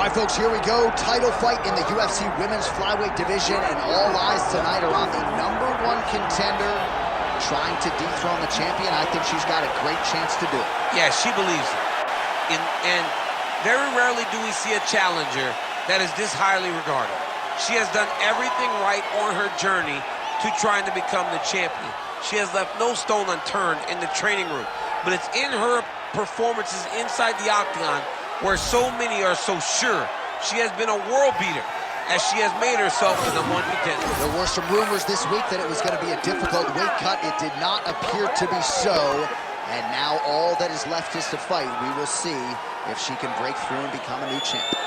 All right, folks, here we go. Title fight in the UFC women's flyweight division, and all eyes tonight are on the #1 contender trying to dethrone the champion. I think she's got a great chance to do it. Yeah, she believes it. And very rarely do we see a challenger that is this highly regarded. She has done everything right on her journey to trying to become the champion. She has left no stone unturned in the training room, but it's in her performances inside the octagon where so many are so sure she has been a world beater as she has made herself the #1 contender. There were some rumors this week that it was going to be a difficult weight cut. It did not appear to be so, and now all that is left is to fight. We will see if she can break through and become a new champion.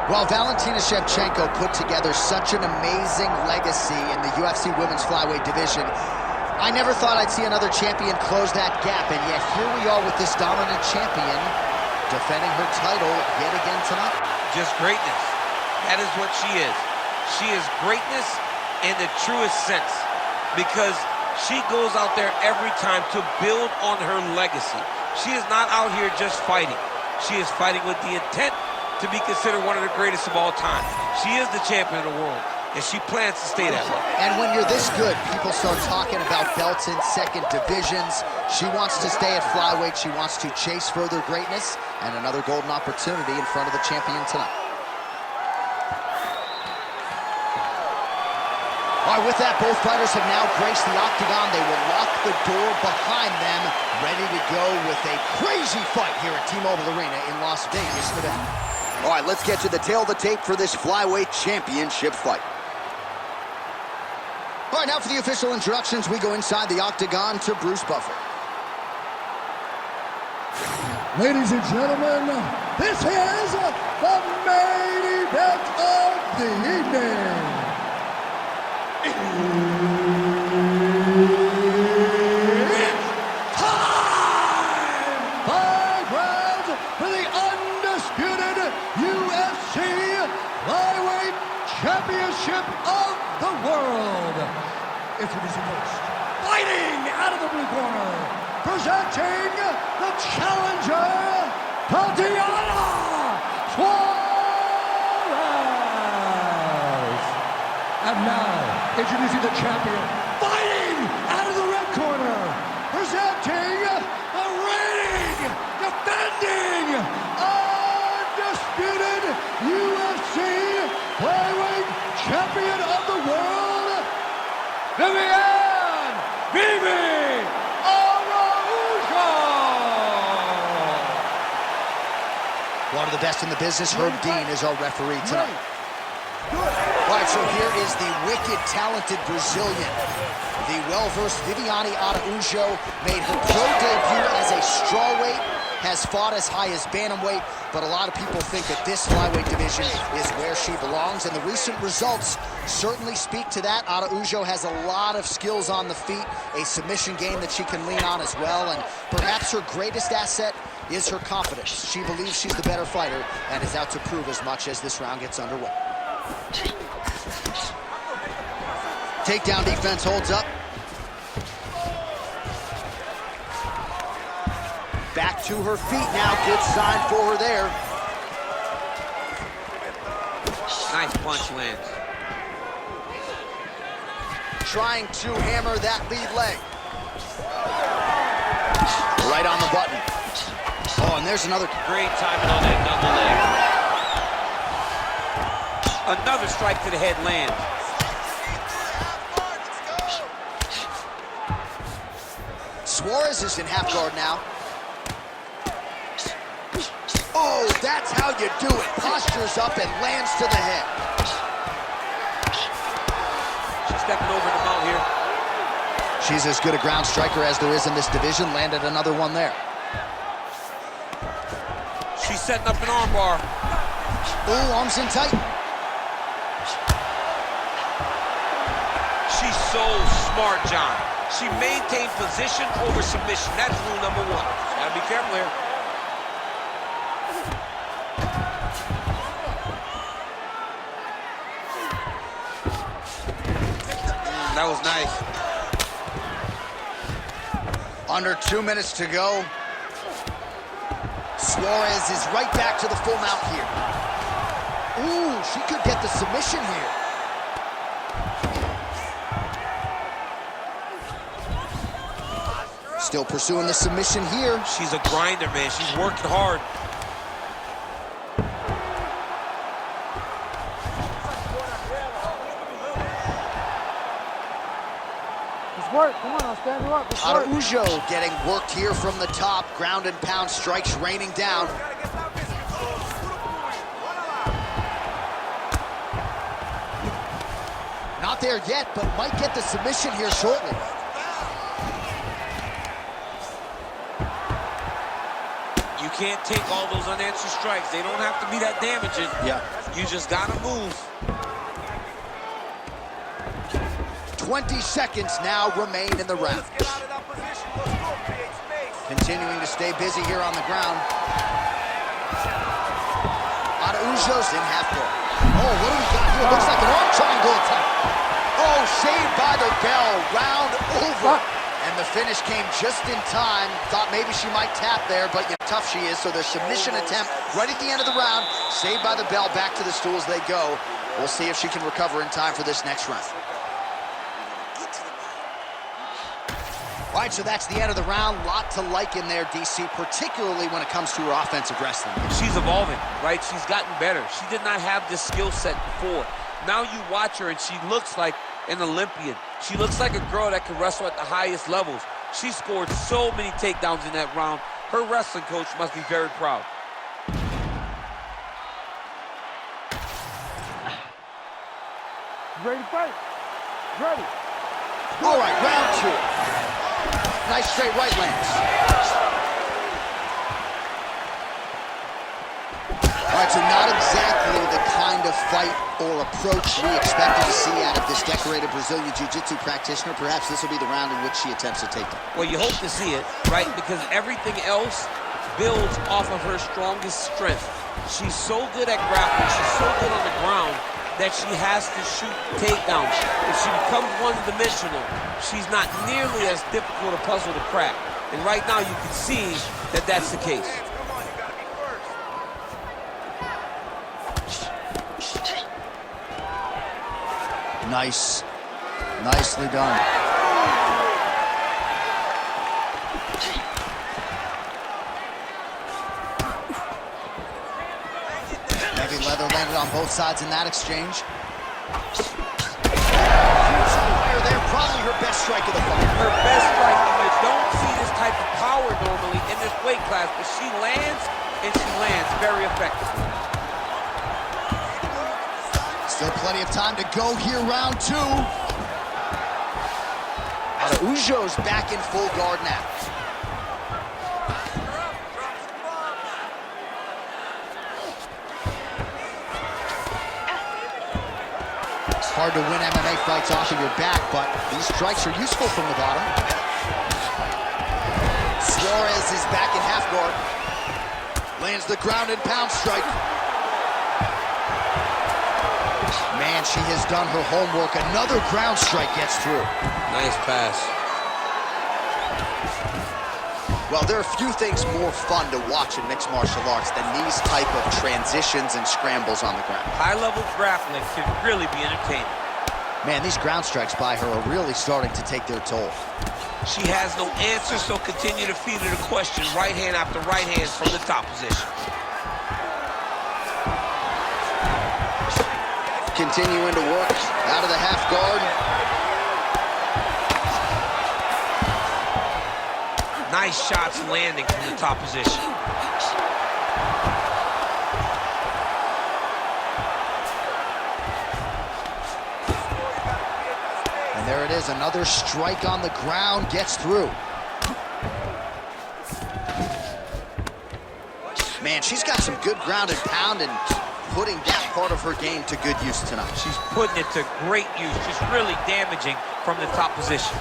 While Valentina Shevchenko put together such an amazing legacy in the UFC women's flyweight division, I never thought I'd see another champion close that gap, and yet here we are with this dominant champion defending her title yet again tonight. Just greatness. That is what she is. She is greatness in the truest sense, because she goes out there every time to build on her legacy. She is not out here just fighting. She is fighting with the intent to be considered one of the greatest of all time. She is the champion of the world, and she plans to stay that way. And when you're this good, people start talking about belts in second divisions. She wants to stay at flyweight. She wants to chase further greatness and another golden opportunity in front of the champion tonight. All right, with that, both fighters have now graced the octagon. They will lock the door behind them, ready to go with a crazy fight here at T-Mobile Arena in Las Vegas, Nevada. All right, let's get to the tail of the tape for this flyweight championship fight. All right, now for the official introductions, we go inside the octagon to Bruce Buffer. Ladies and gentlemen, this is the main event of the evening. It's time! 5 rounds for the undisputed UFC Flyweight Championship of the world. Introducing first, fighting out of the blue corner, presenting the challenger, Tatiana Suarez. And now, introducing the champion, fighting out of the red corner, presenting the reigning, defending, undisputed UFC Flyweight Champion of the world, Viviane Araujo. One of the best in the business, Herb Dean, is our referee tonight. All right, so here is the wicked, talented Brazilian. The well-versed Viviane Araujo made her pro debut as a strawweight, has fought as high as bantamweight, but a lot of people think that this flyweight division is where she belongs, and the recent results certainly speak to that. Araujo has a lot of skills on the feet, a submission game that she can lean on as well, and perhaps her greatest asset is her confidence. She believes she's the better fighter and is out to prove as much as this round gets underway. Takedown defense holds up. Back to her feet now. Good sign for her there. Nice punch lands. Trying to hammer that lead leg. Right on the button. Oh, and there's another. Great timing on that double leg. Another strike to the head lands. Suarez is in half guard now. Oh, that's how you do it. Postures up and lands to the head. She's stepping over the mount here. She's as good a ground striker as there is in this division. Landed another one there. She's setting up an armbar. Ooh, arms in tight. She's so smart, John. She maintained position over submission. That's rule number one. Gotta be careful here. That was nice. Under 2 minutes to go. Suarez is right back to the full mount here. Ooh, she could get the submission here. Still pursuing the submission here. She's a grinder, man. She's working hard. Work. Come on, I'll stand you up. Araujo getting worked here from the top. Ground and pound strikes raining down. Not there yet, but might get the submission here shortly. You can't take all those unanswered strikes. They don't have to be that damaging. Yeah. You just gotta move. 20 seconds now remain in the round. Continuing to stay busy here on the ground. Araujo's in half guard. Oh, what do we got here? Looks like an arm triangle attack. Oh, saved by the bell. Round over. And the finish came just in time. Thought maybe she might tap there, but tough she is. So the submission attempt right at the end of the round. Saved by the bell. Back to the stools they go. We'll see if she can recover in time for this next round. All right, so that's the end of the round. Lot to like in there, DC, particularly when it comes to her offensive wrestling. She's evolving, right? She's gotten better. She did not have this skill set before. Now you watch her, and she looks like an Olympian. She looks like a girl that can wrestle at the highest levels. She scored so many takedowns in that round. Her wrestling coach must be very proud. Ready to fight? Ready. All right, round two. Nice straight right lands. All right, so not exactly the kind of fight or approach we expected to see out of this decorated Brazilian Jiu-Jitsu practitioner. Perhaps this will be the round in which she attempts to take them. Well, you hope to see it, right? Because everything else builds off of her strongest strength. She's so good at grappling. She's so good on the ground that she has to shoot takedowns. If she becomes one-dimensional, she's not nearly as difficult a puzzle to crack. And right now you can see that that's the case. Nice. Nicely done. Maybe leather landed on both sides in that exchange. Huge fire there, probably her best strike of the fight. Her best strike. You don't see this type of power normally in this weight class, but she lands, and she lands very effectively. Still plenty of time to go here, round two. Araujo's back in full guard now. It's hard to win MMA fights off of your back, but these strikes are useful from the bottom. Suarez is back in half guard. Lands the ground and pound strike. Man, she has done her homework. Another ground strike gets through. Nice pass. Well, there are few things more fun to watch in mixed martial arts than these type of transitions and scrambles on the ground. High-level grappling can really be entertaining. Man, these ground strikes by her are really starting to take their toll. She has no answer, so continue to feed her the question, right hand after right hand from the top position. Continuing to work out of the half guard. Nice shots landing from the top position. And there it is, another strike on the ground gets through. Man, she's got some good ground and pound, and putting that part of her game to good use tonight. She's putting it to great use. She's really damaging from the top position.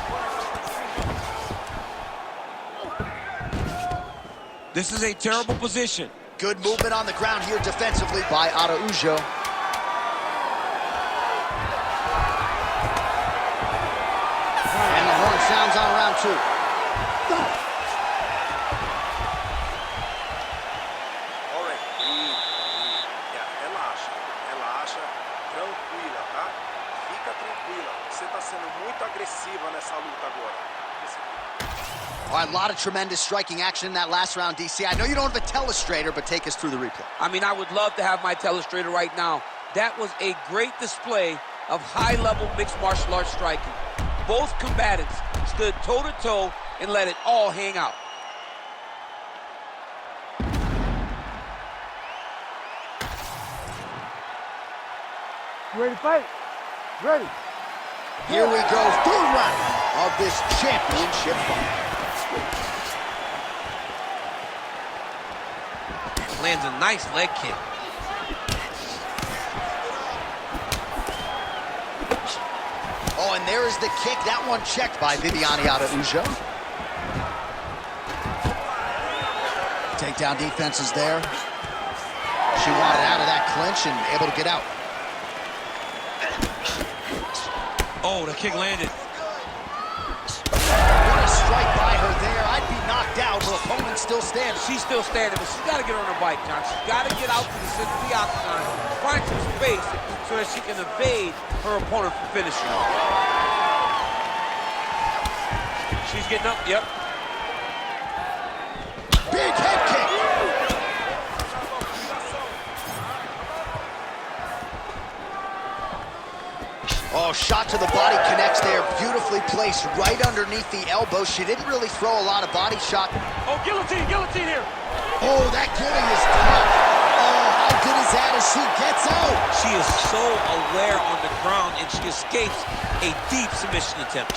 This is a terrible position. Good movement on the ground here defensively by Araujo. And the horn sounds on round 2. Relaxa, tranquila, tá? Fica tranquila. Você tá sendo muito agressiva nessa luta agora. All right, a lot of tremendous striking action in that last round, DC. I know you don't have a telestrator, but take us through the replay. I mean, I would love to have my telestrator right now. That was a great display of high-level mixed martial arts striking. Both combatants stood toe-to-toe and let it all hang out. You ready to fight? Ready. Here we go, third round of this championship fight. Lands a nice leg kick. Oh, and there is the kick. That one checked by Viviane Araujo. Takedown defense is there. She wanted out of that clinch and able to get out. Oh, the kick landed. What a strike by her there. I'd be knocked out. Her opponent still standing. She's still standing, but she's got to get on her bike, John. She's got to get out to the center of the octagon, find some space so that she can evade her opponent from finishing. She's getting up, yep. Big head kick. Oh, shot to the body connects there. Beautifully placed right underneath the elbow. She didn't really throw a lot of body shot. Oh, guillotine here. Oh, that guillotine is tough. Oh, how good is that as she gets out? She is so aware on the ground, and she escapes a deep submission attempt.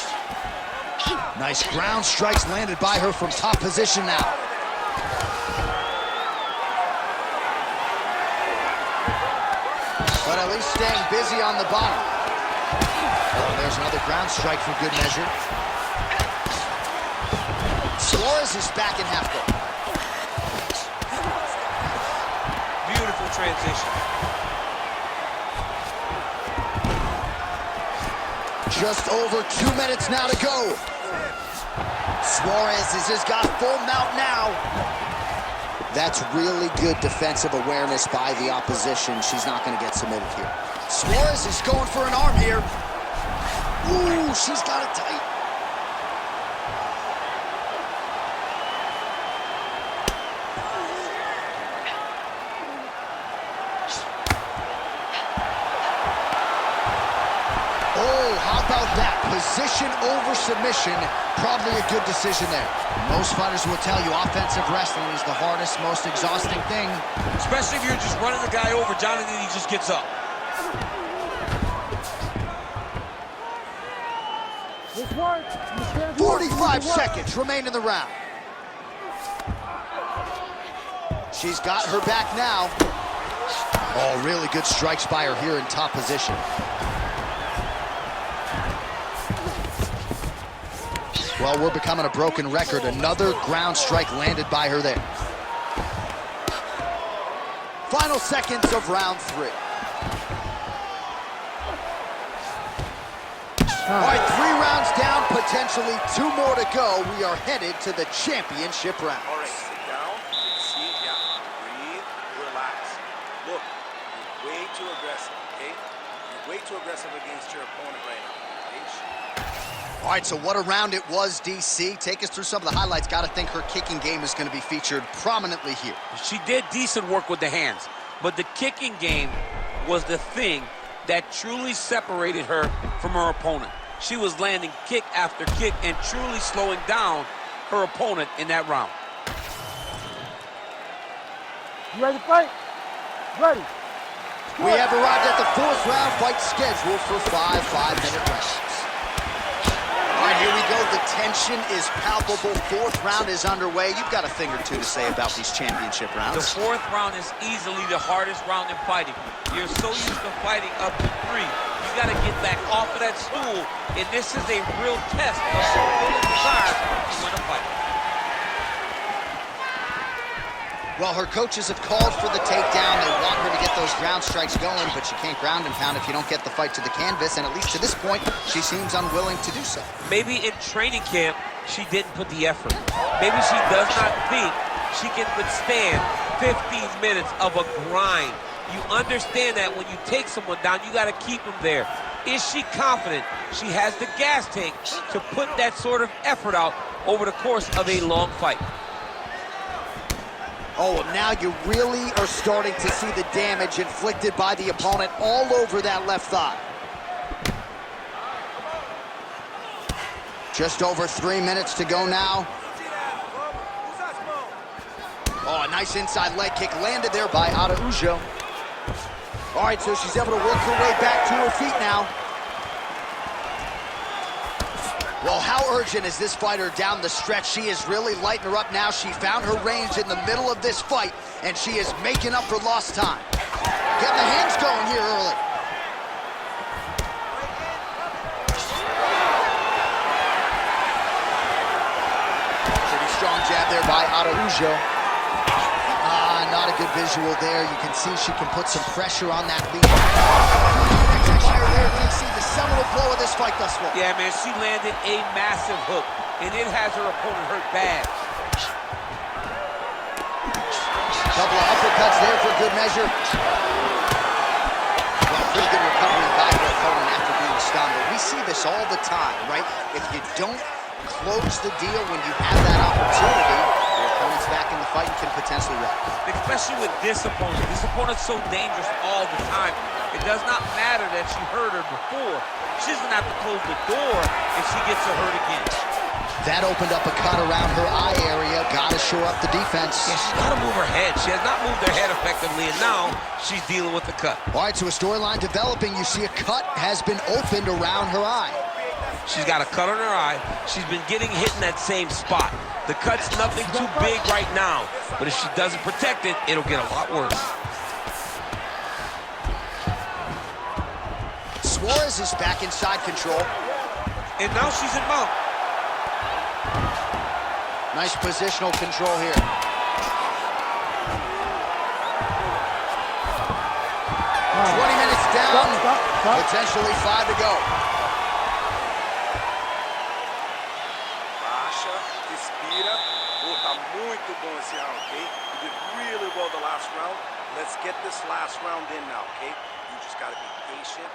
Nice ground strikes landed by her from top position now. But at least staying busy on the bottom. Oh, there's another ground strike for good measure. Suarez is back in half guard. Beautiful transition. Just over 2 minutes now to go. Suarez has just got full mount now. That's really good defensive awareness by the opposition. She's not going to get submitted here. Suarez is going for an arm here. Ooh, she's got it tight. Oh, how about that? Position over submission. Probably a good decision there. Most fighters will tell you offensive wrestling is the hardest, most exhausting thing. Especially if you're just running the guy over, John, and then he just gets up. This works. 45 seconds remain in the round. She's got her back now. Oh, really good strikes by her here in top position. Well, we're becoming a broken record. Another ground strike landed by her there. Final seconds of round 3. All right, 3 rounds down, potentially 2 more to go. We are headed to the championship round. All right, sit down, see, yeah, breathe, relax. Look, you're way too aggressive, okay? You're way too aggressive against your opponent right now, okay? All right, so what a round it was, DC. Take us through some of the highlights. Got to think her kicking game is going to be featured prominently here. She did decent work with the hands, but the kicking game was the thing that truly separated her from her opponent. She was landing kick after kick and truly slowing down her opponent in that round. You ready to fight? Ready. We have arrived at the 4th round, fight scheduled for 5 5-minute rounds. right, here we go. The tension is palpable. Fourth round is underway. You've got a thing or two to say about these championship rounds. The fourth round is easily the hardest round in fighting. You're so used to fighting up to 3. You got to get back off of that stool, and this is a real test of your opponent's desire to win a fight. Well, her coaches have called for the takedown. They want her to get those ground strikes going, but you can't ground and pound if you don't get the fight to the canvas, and at least to this point, she seems unwilling to do so. Maybe in training camp, she didn't put the effort. Maybe she does not think she can withstand 15 minutes of a grind. You understand that when you take someone down, you got to keep them there. Is she confident she has the gas tank to put that sort of effort out over the course of a long fight? Oh, now you really are starting to see the damage inflicted by the opponent all over that left thigh. Just over 3 minutes to go now. Oh, a nice inside leg kick landed there by Araujo. All right, so she's able to work her way back to her feet now. Well, how urgent is this fighter down the stretch? She is really lighting her up now. She found her range in the middle of this fight, and she is making up for lost time. Getting the hands going here early. Pretty strong jab there by Araujo. Not a good visual there. You can see she can put some pressure on that lead. There, we see the seminal blow of this fight thus far. Yeah, man, she landed a massive hook, and it has her opponent hurt bad. Couple of uppercuts there for good measure. Well, pretty good recovery by her opponent after being stunned. But we see this all the time, right? If you don't close the deal when you have that opportunity, your opponent's back in the fight and can potentially wreck. Especially with this opponent. This opponent's so dangerous all the time. It does not matter that she hurt her before. She's going to have to close the door if she gets her hurt again. That opened up a cut around her eye area. Got to shore up the defense. Yeah, she's got to move her head. She has not moved her head effectively, and now she's dealing with the cut. All right, so a storyline developing. You see a cut has been opened around her eye. She's got a cut on her eye. She's been getting hit in that same spot. The cut's nothing too big right now, but if she doesn't protect it, it'll get a lot worse. Suarez is back inside control. And now she's in mount. Nice positional control here. 20 minutes down, potentially 5 to go. Baixa, respira. Oh, tá muito bom esse round, okay? You did really well the last round. Let's get this last round in now, okay? You just gotta be patient.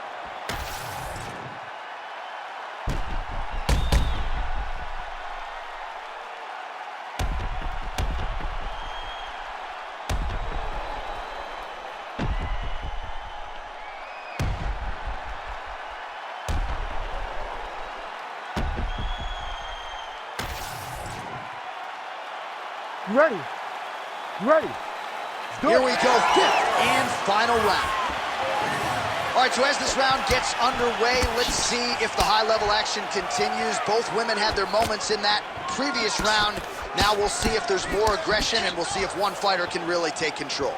You ready? You ready? Here we go, fifth and final round. All right, so as this round gets underway, let's see if the high-level action continues. Both women had their moments in that previous round. Now we'll see if there's more aggression, and we'll see if one fighter can really take control.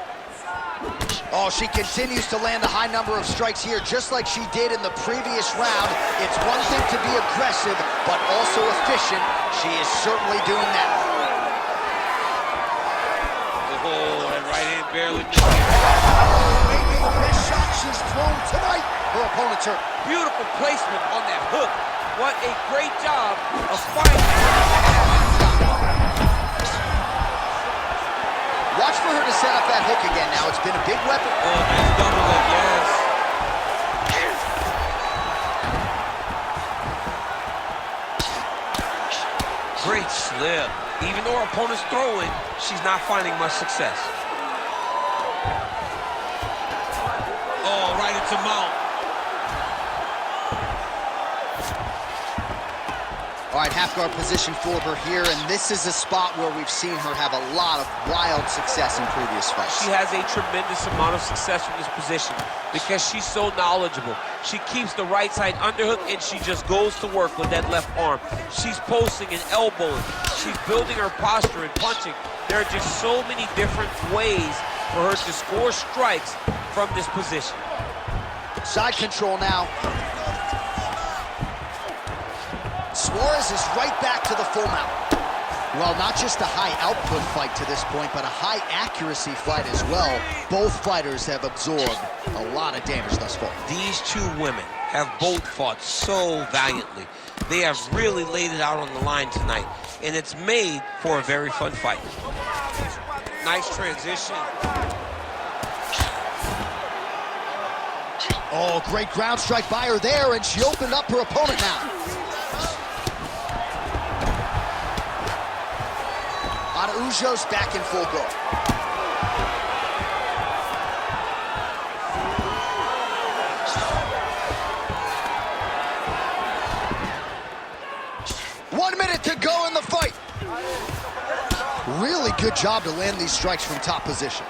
Oh, she continues to land a high number of strikes here, just like she did in the previous round. It's one thing to be aggressive, but also efficient. She is certainly doing that. Oh, that right hand barely missed. Maybe the best shot she's thrown tonight. Her opponent's hurt. Beautiful placement on that hook. What a great job of finding. Watch for her to set up that hook again now. It's been a big weapon. Oh, nice double hook, yes. Great slip. Even though her opponent's throwing, she's not finding much success. Oh, right into mount. All right, half guard position for her here, and this is a spot where we've seen her have a lot of wild success in previous fights. She has a tremendous amount of success from this position because she's so knowledgeable. She keeps the right side underhook, and she just goes to work with that left arm. She's posting and elbowing. She's building her posture and punching. There are just so many different ways for her to score strikes from this position. Side control now. Suarez is right back to the full mount. Well, not just a high output fight to this point, but a high accuracy fight as well. Both fighters have absorbed a lot of damage thus far. These two women have both fought so valiantly. They have really laid it out on the line tonight, and it's made for a very fun fight. Nice transition. Oh, great ground strike by her there, and she opened up her opponent now. Araujo's back in full guard. One minute to go in the fight. Really good job to land these strikes from top position.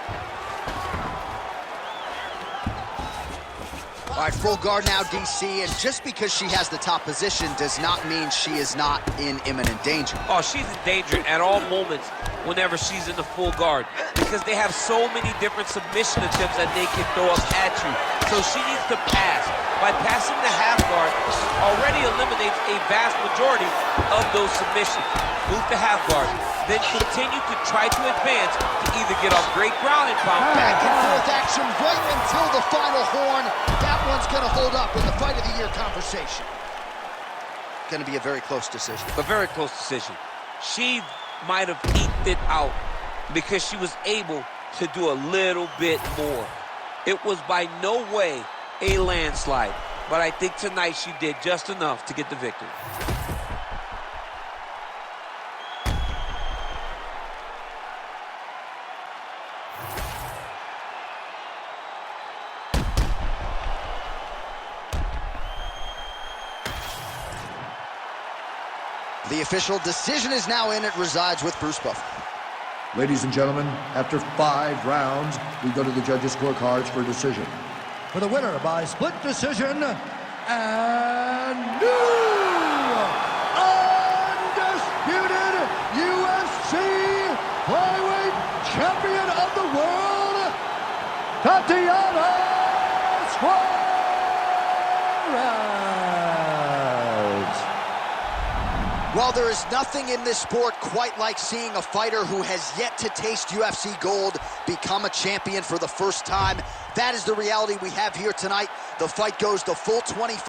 All right, full guard now, DC, and just because she has the top position does not mean she is not in imminent danger. Oh, she's in danger at all moments whenever she's in the full guard because they have so many different submission attempts that they can throw up at you. So she needs to pass. By passing the half guard, already eliminates a vast majority of those submissions. Move to half guard, then continue to try to advance to either get off great ground and pound. Back and forth action right until the final horn. That one's gonna hold up in the fight of the year conversation. Gonna be a very close decision. A very close decision. She might have eked it out because she was able to do a little bit more. It was by no way a landslide, but I think tonight she did just enough to get the victory. The official decision is now in. It resides with Bruce Buffer. Ladies and gentlemen, after 5 rounds, we go to the judges' scorecards for a decision. For the winner by split decision, and new undisputed UFC flyweight champion of the world, Tatiana Suarez. Well, there is nothing in this sport quite like seeing a fighter who has yet to taste UFC gold become a champion for the first time. That is the reality we have here tonight. The fight goes the full 25.